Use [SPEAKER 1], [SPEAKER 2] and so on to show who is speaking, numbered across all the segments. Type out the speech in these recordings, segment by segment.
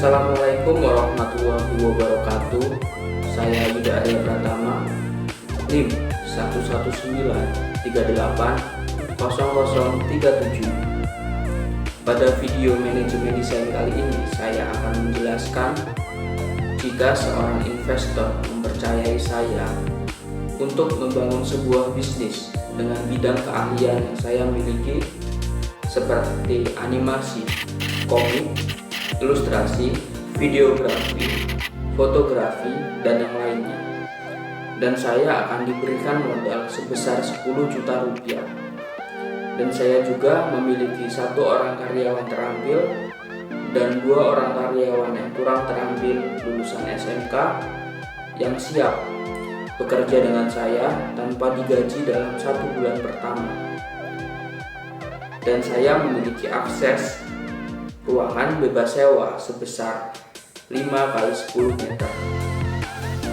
[SPEAKER 1] Assalamualaikum warahmatullahi wabarakatuh. Saya Yuda Arya Pratama, NIM 119380037. Pada video manajemen desain kali ini, saya akan menjelaskan jika seorang investor mempercayai saya untuk membangun sebuah bisnis dengan bidang keahlian yang saya miliki seperti animasi, komik, ilustrasi, videografi, fotografi, dan yang lainnya. Dan saya akan diberikan modal sebesar 10 juta rupiah. Dan saya juga memiliki 1 orang karyawan terampil dan 2 orang karyawan yang kurang terampil lulusan SMK yang siap bekerja dengan saya tanpa digaji dalam 1 bulan pertama. Dan saya memiliki akses ruangan bebas sewa sebesar 5 kali 10 meter.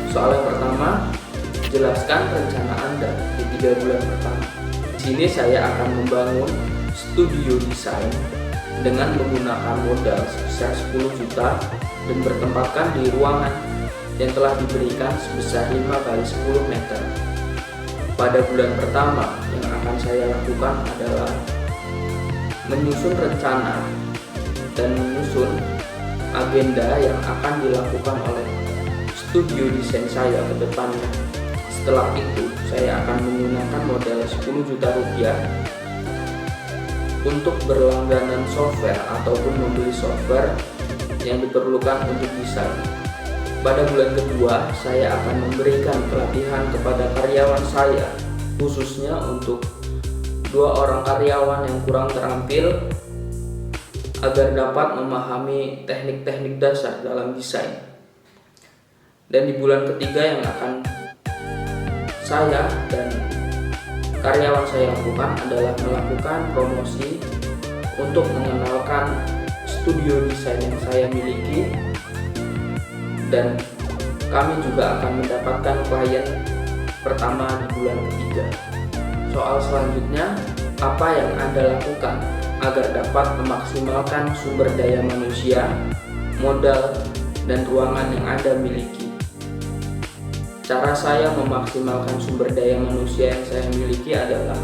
[SPEAKER 1] Soal yang pertama, jelaskan rencana Anda di 3 bulan pertama. Di sini saya akan membangun studio desain dengan menggunakan modal sebesar 10 juta dan bertempatkan di ruangan yang telah diberikan sebesar 5 kali 10 meter. Pada bulan pertama yang akan saya lakukan adalah menyusun rencana dan menyusun agenda yang akan dilakukan oleh studio desain saya ke depannya. Setelah itu, saya akan menggunakan modal 10 juta rupiah untuk berlangganan software ataupun membeli software yang diperlukan untuk desain. Pada bulan kedua, saya akan memberikan pelatihan kepada karyawan saya, khususnya untuk 2 orang karyawan yang kurang terampil agar dapat memahami teknik-teknik dasar dalam desain. Dan di bulan ketiga yang akan saya dan karyawan saya lakukan adalah melakukan promosi untuk mengenalkan studio desain yang saya miliki, dan kami juga akan mendapatkan klien pertama di bulan ketiga. Soal selanjutnya, apa yang Anda lakukan agar dapat memaksimalkan sumber daya manusia, modal, dan ruangan yang Anda miliki? Cara saya memaksimalkan sumber daya manusia yang saya miliki adalah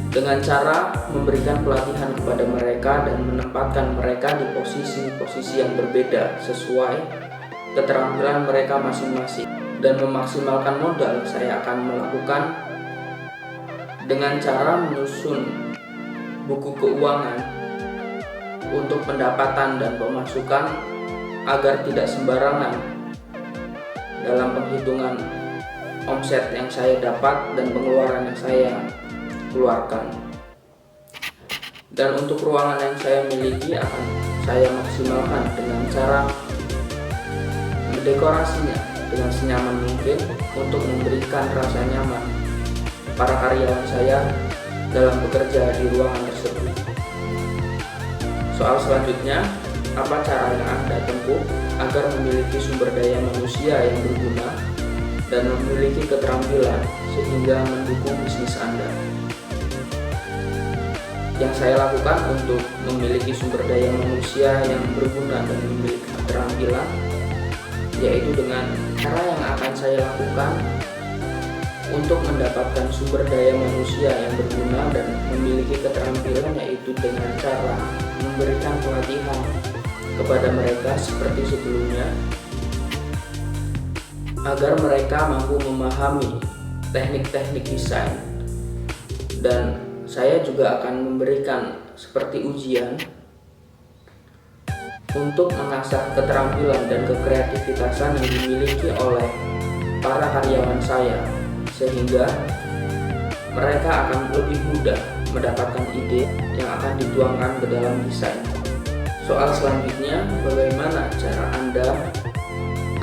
[SPEAKER 1] dengan cara memberikan pelatihan kepada mereka dan menempatkan mereka di posisi-posisi yang berbeda sesuai keterampilan mereka masing-masing. Dan memaksimalkan modal saya akan melakukan dengan cara menyusun buku keuangan untuk pendapatan dan pemasukan agar tidak sembarangan dalam penghitungan omset yang saya dapat dan pengeluaran yang saya keluarkan. Dan untuk ruangan yang saya miliki akan saya maksimalkan dengan cara mendekorasinya dengan senyaman mungkin untuk memberikan rasa nyaman para karyawan saya dalam bekerja di ruangan tersebut. Soal selanjutnya, apa cara yang Anda tempuh agar memiliki sumber daya manusia yang berguna dan memiliki keterampilan sehingga mendukung bisnis Anda? Yang saya lakukan untuk memiliki sumber daya manusia yang berguna dan memiliki keterampilan yaitu dengan cara yang akan saya lakukan untuk mendapatkan sumber daya manusia yang berguna dan memiliki keterampilan, yaitu dengan cara memberikan pelatihan kepada mereka seperti sebelumnya agar mereka mampu memahami teknik-teknik desain. Dan saya juga akan memberikan seperti ujian untuk mengasah keterampilan dan kekreativitasan yang dimiliki oleh para karyawan saya, sehingga mereka akan lebih mudah mendapatkan ide yang akan dituangkan ke dalam desain. Soal selanjutnya, bagaimana cara Anda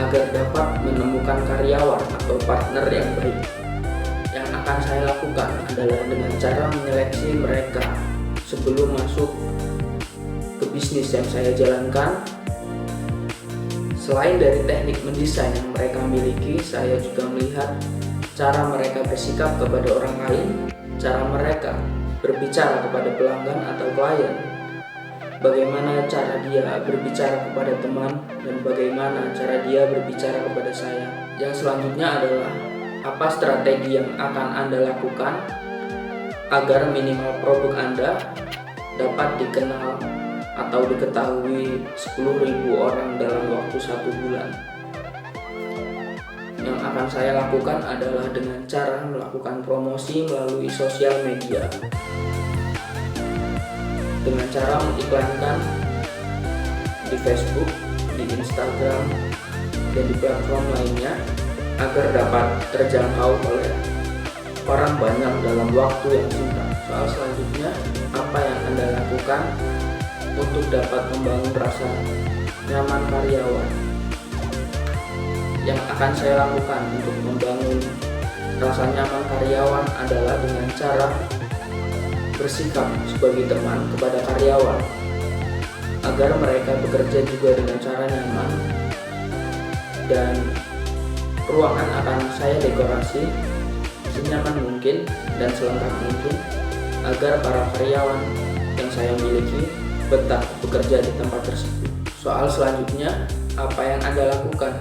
[SPEAKER 1] agar dapat menemukan karyawan atau partner yang baik? Yang akan saya lakukan adalah dengan cara menyeleksi mereka sebelum masuk ke bisnis yang saya jalankan. Selain dari teknik mendesain yang mereka miliki, saya juga melihat cara mereka bersikap kepada orang lain, cara mereka berbicara kepada pelanggan atau klien, bagaimana cara dia berbicara kepada teman, dan bagaimana cara dia berbicara kepada saya. Yang selanjutnya adalah apa strategi yang akan Anda lakukan agar minimal produk Anda dapat dikenal atau diketahui 10.000 orang dalam waktu 1 bulan. Yang akan saya lakukan adalah dengan cara melakukan promosi melalui sosial media, dengan cara mengiklankan di Facebook, di Instagram, dan di platform lainnya agar dapat terjangkau oleh orang banyak dalam waktu yang singkat. Soal selanjutnya, apa yang Anda lakukan untuk dapat membangun rasa nyaman karyawan? Yang akan saya lakukan untuk membangun rasa nyaman karyawan adalah dengan cara bersikap sebagai teman kepada karyawan agar mereka bekerja juga dengan cara nyaman, dan ruangan akan saya dekorasi senyaman mungkin dan selengkap mungkin agar para karyawan yang saya miliki betah bekerja di tempat tersebut. Soal selanjutnya, apa yang Anda lakukan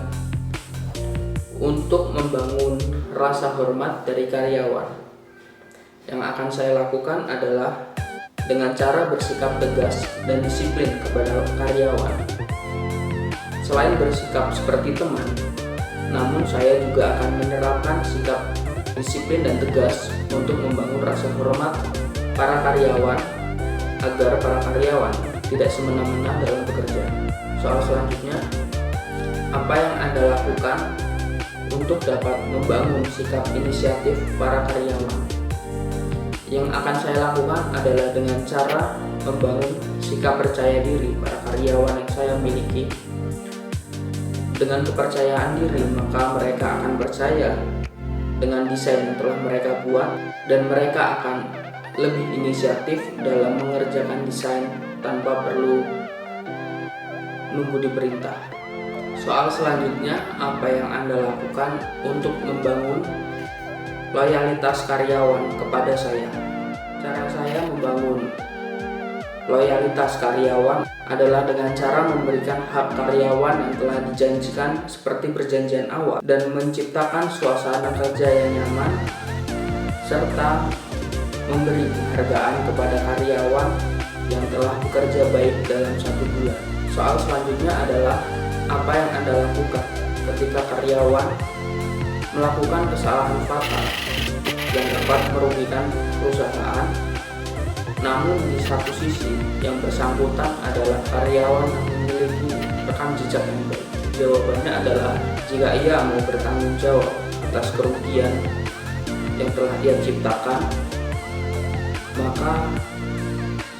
[SPEAKER 1] untuk membangun rasa hormat dari karyawan? Yang akan saya lakukan adalah dengan cara bersikap tegas dan disiplin kepada karyawan. Selain bersikap seperti teman, namun saya juga akan menerapkan sikap disiplin dan tegas untuk membangun rasa hormat para karyawan agar para karyawan tidak semena-mena dalam bekerja. Soal selanjutnya, apa yang Anda lakukan untuk dapat membangun sikap inisiatif para karyawan? Yang akan saya lakukan adalah dengan cara membangun sikap percaya diri para karyawan yang saya miliki. Dengan kepercayaan diri, maka mereka akan percaya dengan desain yang telah mereka buat, dan mereka akan lebih inisiatif dalam mengerjakan desain tanpa perlu nunggu diperintah. Soal selanjutnya, apa yang Anda lakukan untuk membangun loyalitas karyawan kepada saya? Cara saya membangun loyalitas karyawan adalah dengan cara memberikan hak karyawan yang telah dijanjikan seperti perjanjian awal, dan menciptakan suasana kerja yang nyaman, serta memberi penghargaan kepada karyawan yang telah bekerja baik dalam 1 bulan. Soal selanjutnya adalah apa yang Anda lakukan ketika karyawan melakukan kesalahan fatal yang dapat merugikan perusahaan, namun di satu sisi yang bersangkutan adalah karyawan yang memiliki rekam jejak yang baik. Jawabannya adalah jika ia mau bertanggung jawab atas kerugian yang telah ia ciptakan, maka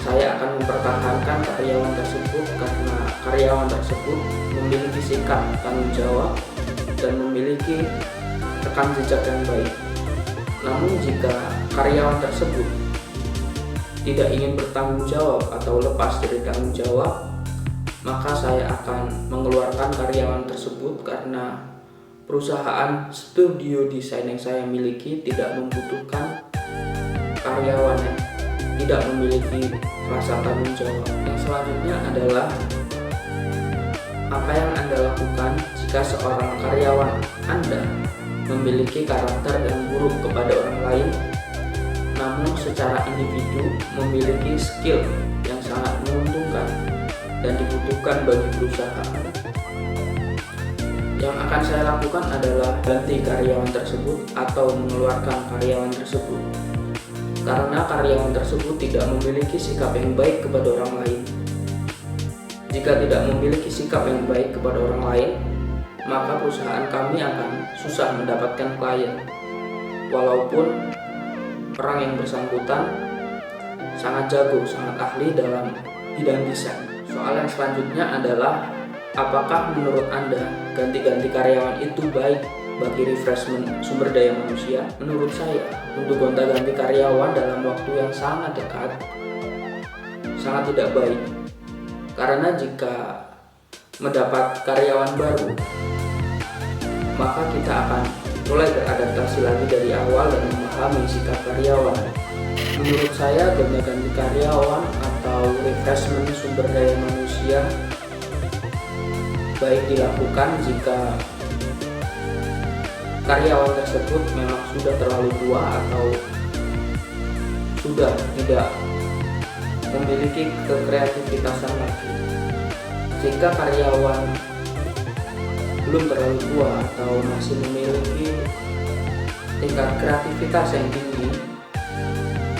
[SPEAKER 1] saya akan mempertahankan karyawan tersebut karena karyawan tersebut memiliki sikap tanggung jawab dan memiliki rekam jejak yang baik. Namun jika karyawan tersebut tidak ingin bertanggung jawab atau lepas dari tanggung jawab, maka saya akan mengeluarkan karyawan tersebut karena perusahaan studio desain yang saya miliki tidak membutuhkan karyawan yang tidak memiliki rasa tanggung jawab. Yang selanjutnya adalah apa yang Anda lakukan jika seorang karyawan Anda memiliki karakter yang buruk kepada orang lain, namun secara individu memiliki skill yang sangat menguntungkan dan dibutuhkan bagi perusahaan. Yang akan saya lakukan adalah ganti karyawan tersebut atau mengeluarkan karyawan tersebut, karena karyawan tersebut tidak memiliki sikap yang baik kepada orang lain. Jika tidak memiliki sikap yang baik kepada orang lain, maka perusahaan kami akan susah mendapatkan klien, walaupun orang yang bersangkutan sangat jago, sangat ahli dalam bidang desain. Soal yang selanjutnya adalah apakah menurut Anda ganti-ganti karyawan itu baik bagi refreshment sumber daya manusia? Menurut saya, untuk gonta-ganti karyawan dalam waktu yang sangat dekat sangat tidak baik, karena jika mendapat karyawan baru, maka kita akan mulai beradaptasi lagi dari awal dan memahami sikap karyawan. Menurut saya, gonta-ganti karyawan atau refreshment sumber daya manusia baik dilakukan jika karyawan tersebut memang sudah terlalu tua atau sudah tidak memiliki kekreativitasan lagi. Jika karyawan belum terlalu tua atau masih memiliki tingkat kreativitas yang tinggi,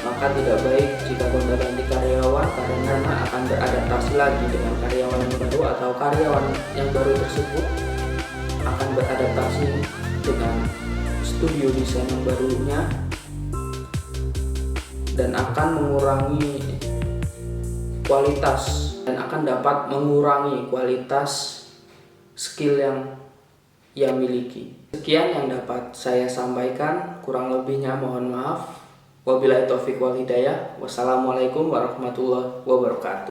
[SPEAKER 1] maka tidak baik jika gonta-ganti karyawan karena akan beradaptasi lagi dengan karyawan yang baru, atau karyawan yang baru tersebut akan beradaptasi dengan studio desain yang barunya dan akan mengurangi kualitas dan akan dapat mengurangi kualitas skill yang ia miliki. Sekian yang dapat saya sampaikan, kurang lebihnya mohon maaf. Wabillahi taufiq wal hidayah. Wassalamualaikum warahmatullahi wabarakatuh.